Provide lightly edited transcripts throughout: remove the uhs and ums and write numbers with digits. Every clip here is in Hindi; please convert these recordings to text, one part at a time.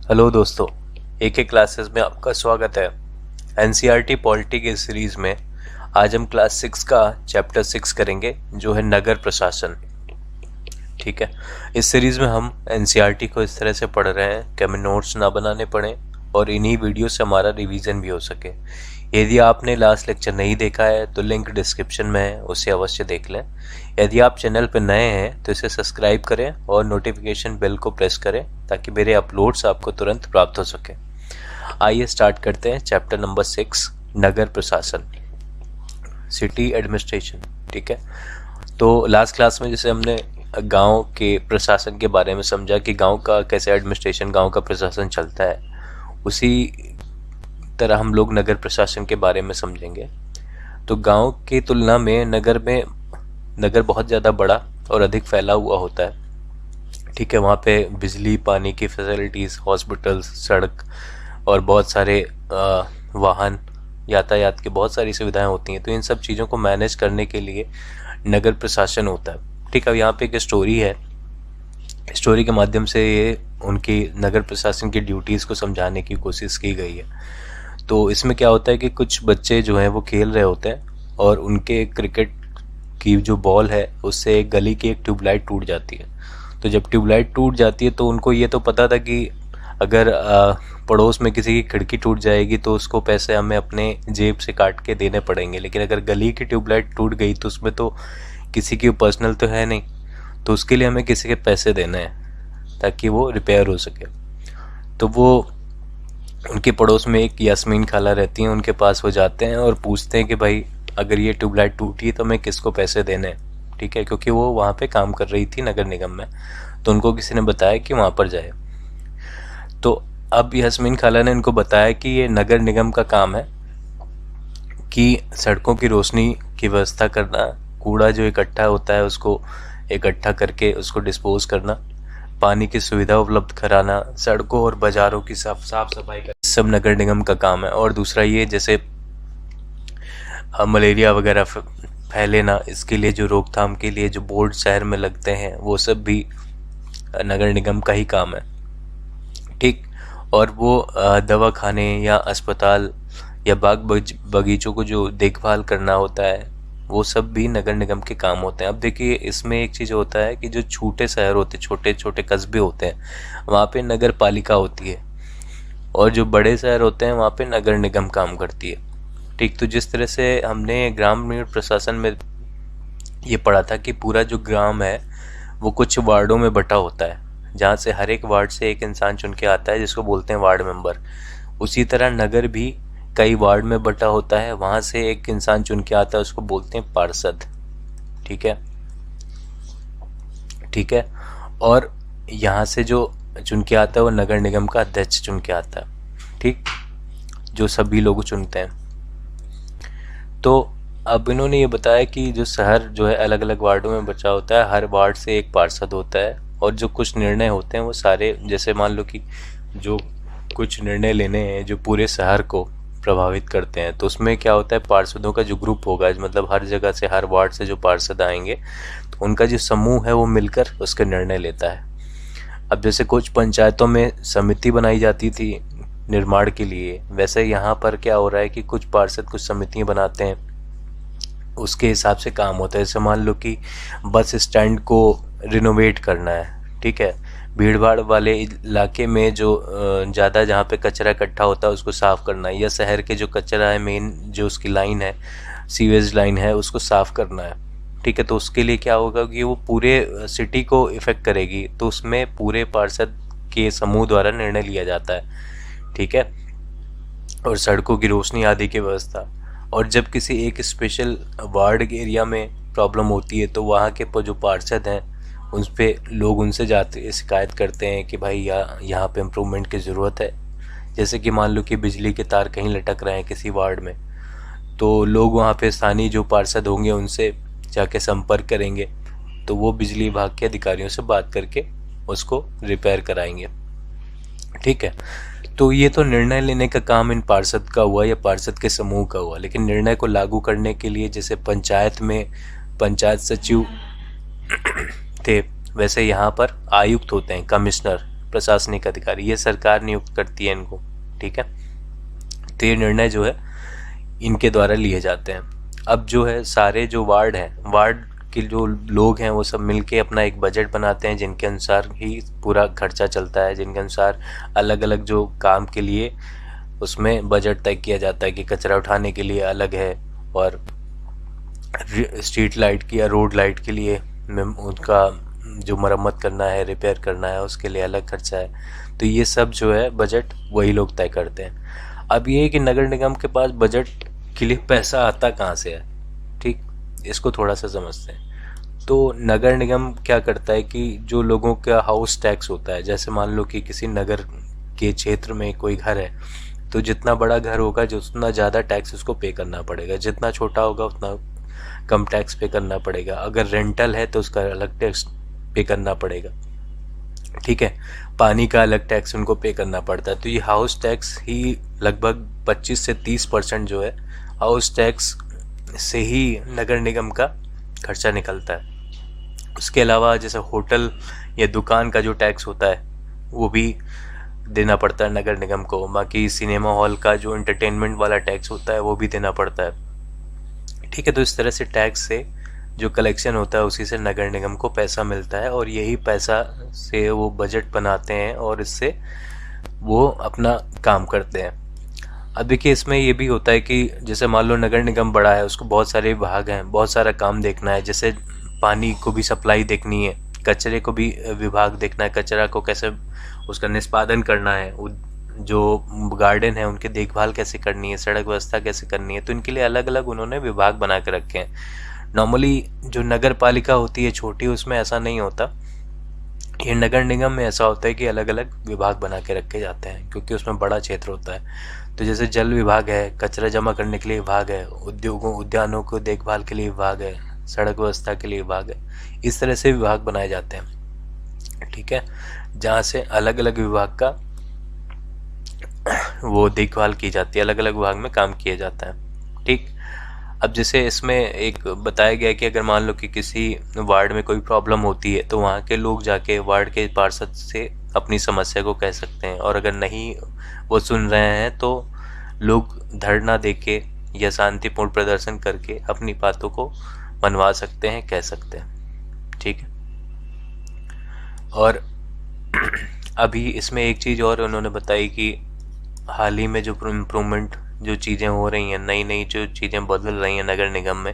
हेलो दोस्तों, एक एक क्लासेस में आपका स्वागत है। एनसीईआरटी पॉलिटी के सीरीज में आज हम क्लास 6 का चैप्टर 6 करेंगे जो है नगर प्रशासन। ठीक है, इस सीरीज में हम एनसीईआरटी को इस तरह से पढ़ रहे हैं कि हमें नोट्स ना बनाने पड़े और इन्हीं वीडियो से हमारा रिवीजन भी हो सके। यदि आपने लास्ट लेक्चर नहीं देखा है तो लिंक डिस्क्रिप्शन में है, उसे अवश्य देख लें। यदि आप चैनल पर नए हैं तो इसे सब्सक्राइब करें और नोटिफिकेशन बेल को प्रेस करें ताकि मेरे अपलोड्स आपको तुरंत प्राप्त हो सके। आइए स्टार्ट करते हैं चैप्टर नंबर 6, नगर प्रशासन, सिटी एडमिनिस्ट्रेशन। ठीक है, तो लास्ट क्लास में जैसे हमने गांव के प्रशासन के बारे में समझा कि गांव का कैसे एडमिनिस्ट्रेशन, गांव का प्रशासन चलता है, उसी तरह हम लोग नगर प्रशासन के बारे में समझेंगे। तो गांव की तुलना में नगर बहुत ज़्यादा बड़ा और अधिक फैला हुआ होता है। ठीक है, वहाँ पे बिजली, पानी की फैसिलिटीज़, हॉस्पिटल्स, सड़क और बहुत सारे वाहन, यातायात की बहुत सारी सुविधाएं होती हैं। तो इन सब चीज़ों को मैनेज करने के लिए नगर प्रशासन होता है। ठीक है, अब यहाँ पे एक स्टोरी है, स्टोरी के माध्यम से ये उनकी नगर प्रशासन की ड्यूटीज़ को समझाने की कोशिश की गई है। तो इसमें क्या होता है कि कुछ बच्चे जो हैं वो खेल रहे होते हैं और उनके क्रिकेट की जो बॉल है उससे गली की एक ट्यूबलाइट टूट जाती है। तो जब ट्यूबलाइट टूट जाती है तो उनको ये तो पता था कि अगर पड़ोस में किसी की खिड़की टूट जाएगी तो उसको पैसे हमें अपने जेब से काट के देने पड़ेंगे, लेकिन अगर गली की ट्यूबलाइट टूट गई तो उसमें तो किसी की पर्सनल तो है नहीं, तो उसके लिए हमें किसी के पैसे देने हैं ताकि वो रिपेयर हो सके। तो वो उनके पड़ोस में एक यास्मीन खाला रहती हैं, उनके पास वो जाते हैं और पूछते हैं कि भाई अगर ये ट्यूबलाइट टूटी तो मैं किसको पैसे देने हैं। ठीक है, क्योंकि वो वहाँ पे काम कर रही थी नगर निगम में, तो उनको किसी ने बताया कि वहाँ पर जाए। तो अब यास्मीन खाला ने इनको बताया कि ये नगर निगम का काम है कि सड़कों की रोशनी की व्यवस्था करना, कूड़ा जो इकट्ठा होता है उसको इकट्ठा करके उसको डिस्पोज करना, पानी की सुविधा उपलब्ध कराना, सड़कों और बाजारों की साफ सफाई का, सब नगर निगम का काम है। और दूसरा ये जैसे मलेरिया वगैरह फैले ना, इसके लिए जो रोकथाम के लिए जो बोर्ड शहर में लगते हैं वो सब भी नगर निगम का ही काम है। ठीक, और वो दवा खाने या अस्पताल या बाग बगीचों को जो देखभाल करना होता है वो सब भी नगर निगम के काम होते हैं। अब देखिए, इसमें एक चीज़ होता है कि जो छोटे शहर होते हैं, छोटे छोटे कस्बे होते हैं, वहाँ पे नगर पालिका होती है और जो बड़े शहर होते हैं वहाँ पे नगर निगम काम करती है। ठीक, तो जिस तरह से हमने ग्रामीण प्रशासन में ये पढ़ा था कि पूरा जो ग्राम है वो कुछ वार्डों में बटा होता है, जहाँ से हर एक वार्ड से एक इंसान चुन के आता है जिसको बोलते हैं वार्ड मेंबर। उसी तरह नगर भी कई वार्ड में बटा होता है, वहाँ से एक इंसान चुन के आता है, उसको बोलते हैं पार्षद। ठीक है, ठीक है, और यहाँ से जो चुन के आता है वो नगर निगम का अध्यक्ष चुन के आता है। ठीक, जो सभी लोग चुनते हैं। तो अब इन्होंने ये बताया कि जो शहर जो है अलग अलग वार्डों में बचा होता है, हर वार्ड से एक पार्षद होता है और जो कुछ निर्णय होते हैं वो सारे, जैसे मान लो कि जो कुछ निर्णय लेने हैं जो पूरे शहर को प्रभावित करते हैं, तो उसमें क्या होता है, पार्षदों का जो ग्रुप होगा, मतलब हर जगह से, हर वार्ड से जो पार्षद आएंगे तो उनका जो समूह है वो मिलकर उसके निर्णय लेता है। अब जैसे कुछ पंचायतों में समिति बनाई जाती थी निर्माण के लिए, वैसे यहाँ पर क्या हो रहा है कि कुछ पार्षद कुछ समितियाँ बनाते हैं, उसके हिसाब से काम होता है। जैसे मान लो कि बस स्टैंड को रिनोवेट करना है, ठीक है, भीड़ भाड़ वाले इलाके में जो ज़्यादा जहाँ पे कचरा इकट्ठा होता है उसको साफ़ करना है, या शहर के जो कचरा है, मेन जो उसकी लाइन है, सीवेज लाइन है, उसको साफ़ करना है। ठीक है, तो उसके लिए क्या होगा कि वो पूरे सिटी को इफ़ेक्ट करेगी, तो उसमें पूरे पार्षद के समूह द्वारा निर्णय लिया जाता है। ठीक है, और सड़कों की रोशनी आदि की व्यवस्था। और जब किसी एक स्पेशल वार्ड के एरिया में प्रॉब्लम होती है तो वहाँ के जो पार्षद हैं उस पर लोग उनसे जाते शिकायत करते हैं कि भाई यहाँ पे इम्प्रूवमेंट की ज़रूरत है। जैसे कि मान लो कि बिजली के तार कहीं लटक रहे हैं किसी वार्ड में, तो लोग वहाँ पे स्थानीय जो पार्षद होंगे उनसे जाके संपर्क करेंगे, तो वो बिजली विभाग के अधिकारियों से बात करके उसको रिपेयर कराएंगे। ठीक है, तो ये तो निर्णय लेने का काम इन पार्षद का हुआ या पार्षद के समूह का हुआ, लेकिन निर्णय को लागू करने के लिए जैसे पंचायत में पंचायत सचिव थे, वैसे यहाँ पर आयुक्त होते हैं, कमिश्नर, प्रशासनिक अधिकारी, ये सरकार नियुक्त करती है इनको, ठीक है। तो ये निर्णय जो है इनके द्वारा लिए जाते हैं। अब जो है सारे जो वार्ड हैं, वार्ड के जो लोग हैं वो सब मिलके अपना एक बजट बनाते हैं, जिनके अनुसार ही पूरा खर्चा चलता है, जिनके अनुसार अलग अलग जो काम के लिए उसमें बजट तय किया जाता है कि कचरा उठाने के लिए अलग है, और स्ट्रीट लाइट की या रोड लाइट के लिए उनका जो मरम्मत करना है, रिपेयर करना है, उसके लिए अलग खर्चा है। तो ये सब जो है बजट वही लोग तय करते हैं। अब ये है कि नगर निगम के पास बजट के लिए पैसा आता कहाँ से है, ठीक, इसको थोड़ा सा समझते हैं। तो नगर निगम क्या करता है कि जो लोगों का हाउस टैक्स होता है, जैसे मान लो कि किसी नगर के क्षेत्र में कोई घर है, तो जितना बड़ा घर होगा जो उतना ज़्यादा टैक्स उसको पे करना पड़ेगा, जितना छोटा होगा उतना कम टैक्स पे करना पड़ेगा। अगर रेंटल है तो उसका अलग टैक्स पे करना पड़ेगा, ठीक है। पानी का अलग टैक्स उनको पे करना पड़ता है। तो ये हाउस टैक्स ही लगभग 25 से 30% जो है हाउस टैक्स से ही नगर निगम का खर्चा निकलता है। उसके अलावा जैसे होटल या दुकान का जो टैक्स होता है वो भी देना पड़ता है नगर निगम को। बाकी सिनेमा हॉल का जो एंटरटेनमेंट वाला टैक्स होता है वो भी देना पड़ता है, ठीक है। तो इस तरह से टैक्स से जो कलेक्शन होता है उसी से नगर निगम को पैसा मिलता है, और यही पैसा से वो बजट बनाते हैं और इससे वो अपना काम करते हैं। अब देखिए इसमें ये भी होता है कि जैसे मान लो नगर निगम बड़ा है, उसको बहुत सारे विभाग हैं, बहुत सारा काम देखना है, जैसे पानी को भी सप्लाई देखनी है, कचरे को भी विभाग देखना है, कचरा को कैसे उसका निष्पादन करना है, जो गार्डन है उनकी देखभाल कैसे करनी है, सड़क व्यवस्था कैसे करनी है। तो इनके लिए अलग अलग उन्होंने विभाग बना के रखे हैं। नॉर्मली जो नगर पालिका होती है छोटी, उसमें ऐसा नहीं होता। ये नगर निगम में ऐसा होता है कि अलग अलग विभाग बना के रखे जाते हैं, क्योंकि उसमें बड़ा क्षेत्र होता है। तो जैसे जल विभाग है, कचरा जमा करने के लिए विभाग है, उद्योगों उद्यानों को देखभाल के लिए विभाग है, सड़क व्यवस्था के लिए विभाग है। इस तरह से विभाग बनाए जाते हैं, ठीक है, जहाँ से अलग अलग विभाग का वो देखभाल की जाती है, अलग अलग विभाग में काम किया जाता है, ठीक। अब जैसे इसमें एक बताया गया कि अगर मान लो कि किसी वार्ड में कोई प्रॉब्लम होती है तो वहाँ के लोग जाके वार्ड के पार्षद से अपनी समस्या को कह सकते हैं, और अगर नहीं वो सुन रहे हैं तो लोग धरना देके या शांतिपूर्ण प्रदर्शन करके अपनी बातों को मनवा सकते हैं, कह सकते हैं, ठीक है। और अभी इसमें एक चीज़ और उन्होंने बताई कि हाल ही में जो इम्प्रूवमेंट जो चीज़ें हो रही हैं, नई नई जो चीज़ें बदल रही हैं नगर निगम में,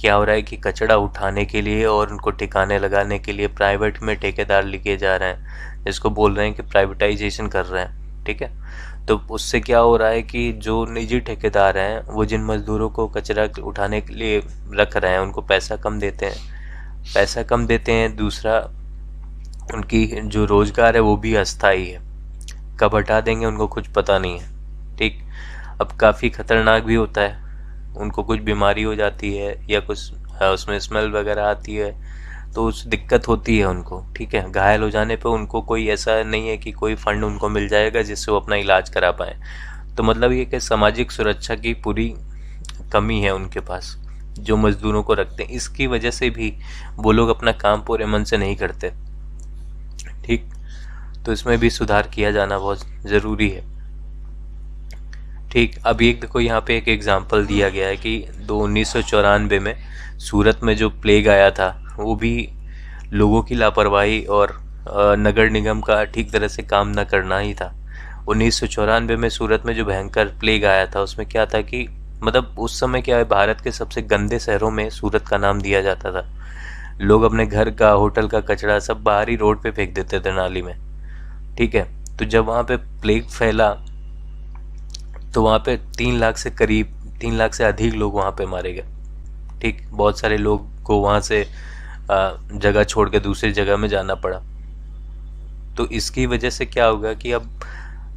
क्या हो रहा है कि कचरा उठाने के लिए और उनको ठिकाने लगाने के लिए प्राइवेट में ठेकेदार लिए जा रहे हैं, जिसको बोल रहे हैं कि प्राइवेटाइजेशन कर रहे हैं, ठीक है। तो उससे क्या हो रहा है कि जो निजी ठेकेदार हैं वो जिन मजदूरों को कचरा उठाने के लिए रख रहे हैं उनको पैसा कम देते हैं। दूसरा, उनकी जो रोजगार है वो भी अस्थायी है, कब हटा देंगे उनको कुछ पता नहीं है, ठीक। अब काफ़ी खतरनाक भी होता है, उनको कुछ बीमारी हो जाती है या कुछ उसमें स्मेल वगैरह आती है तो उस दिक्कत होती है उनको, ठीक है। घायल हो जाने पे उनको कोई ऐसा नहीं है कि कोई फंड उनको मिल जाएगा जिससे वो अपना इलाज करा पाए। तो मतलब ये कि सामाजिक सुरक्षा की पूरी कमी है उनके पास जो मजदूरों को रखते हैं। इसकी वजह से भी वो लोग अपना काम पूरे मन से नहीं करते, ठीक। तो इसमें भी सुधार किया जाना बहुत ज़रूरी है, ठीक। अब एक देखो यहाँ पे एक एग्जांपल दिया गया है कि 1994 में सूरत में जो प्लेग आया था वो भी लोगों की लापरवाही और नगर निगम का ठीक तरह से काम न करना ही था। 1994 में सूरत में जो भयंकर प्लेग आया था उसमें क्या था कि मतलब उस समय क्या है, भारत के सबसे गंदे शहरों में सूरत का नाम दिया जाता था। लोग अपने घर का, होटल का कचरा सब बाहरी रोड पे फेंक देते थे नाली में, ठीक है। तो जब वहाँ पे प्लेग फैला तो वहाँ पे 3 लाख से अधिक लोग वहाँ पे मारे गए, ठीक। बहुत सारे लोग को वहाँ से जगह छोड़ के दूसरी जगह में जाना पड़ा। तो इसकी वजह से क्या होगा कि अब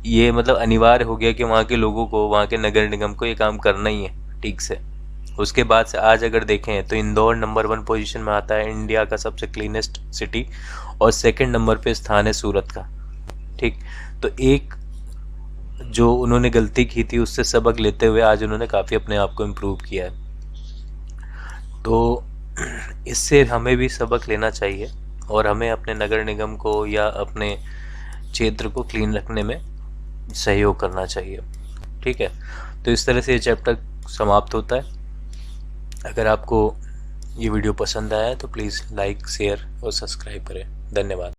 ये मतलब अनिवार्य हो गया कि वहाँ के लोगों को, वहाँ के नगर निगम को ये काम करना ही है ठीक से। उसके बाद से आज अगर देखें तो इंदौर नंबर 1 पोजीशन में आता है इंडिया का सबसे क्लीनेस्ट सिटी, और सेकंड नंबर पे स्थान है सूरत का, ठीक। तो एक जो उन्होंने गलती की थी उससे सबक लेते हुए आज उन्होंने काफ़ी अपने आप को इम्प्रूव किया है। तो इससे हमें भी सबक लेना चाहिए और हमें अपने नगर निगम को या अपने क्षेत्र को क्लीन रखने में सहयोग करना चाहिए। ठीक है, तो इस तरह से ये चैप्टर समाप्त होता है। अगर आपको ये वीडियो पसंद आया है तो प्लीज़ लाइक, शेयर और सब्सक्राइब करें। धन्यवाद।